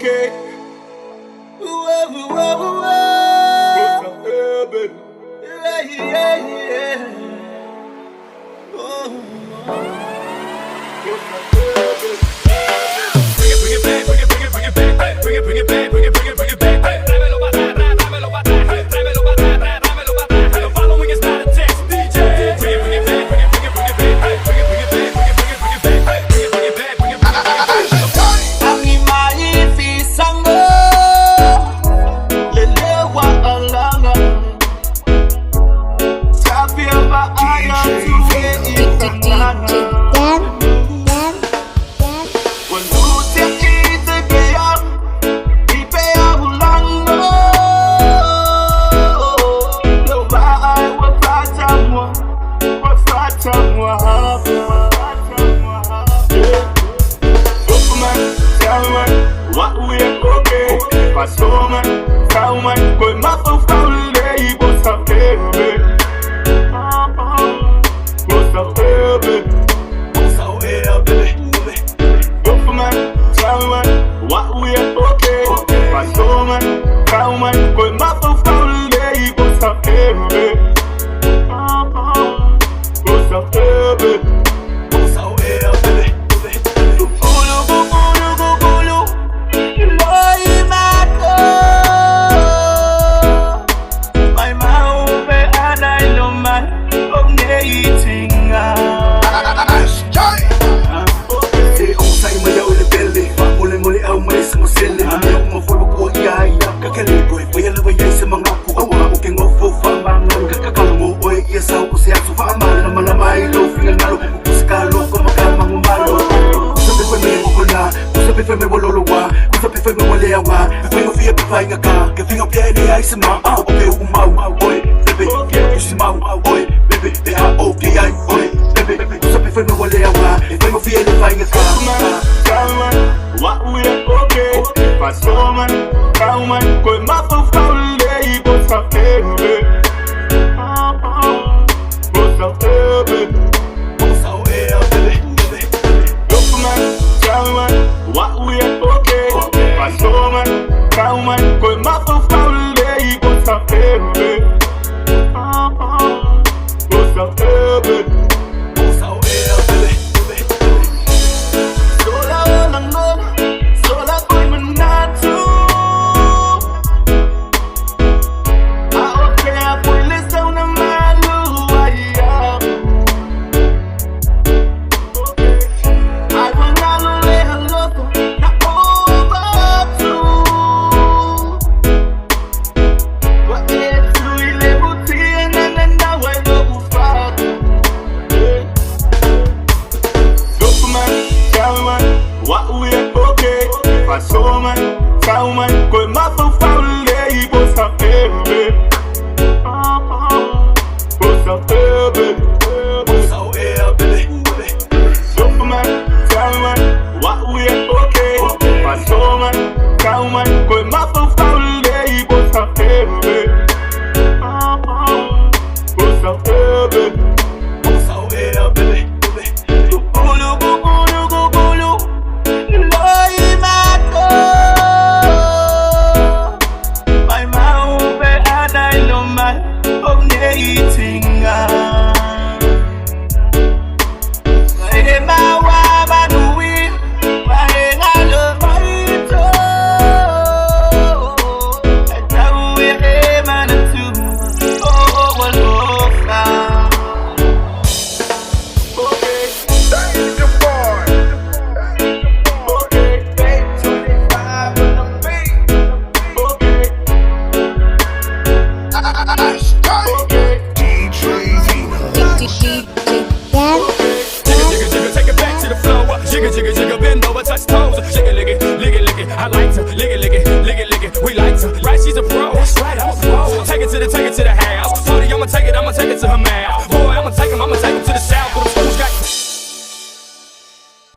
okay. Whoa, whoa, whoa, whoa. Urban. Yeah, yeah, yeah. Oh, bring it back, bring it back, bring it back, bring it back, bring it back. Tráemelo pa' atrás, tráemelo pa' atrás, tráemelo pa' atrás, tráemelo pa' atrás. The following is not a text, DJ. Bring it back, bring it back, bring it back, bring it back, bring it back, bring it back, bring it back. Animai fi sango, lelewa alanga. Sabiaba aya tuwe itananga. What we okay? Passoman, Salman, koi mato faule, bossa baby, bossa baby. Passoman, Salman, what we okay? Passoman, Salman, koi mato faule, bossa baby, bossa baby. Touch toes, lick it, I like to lick it, we like to.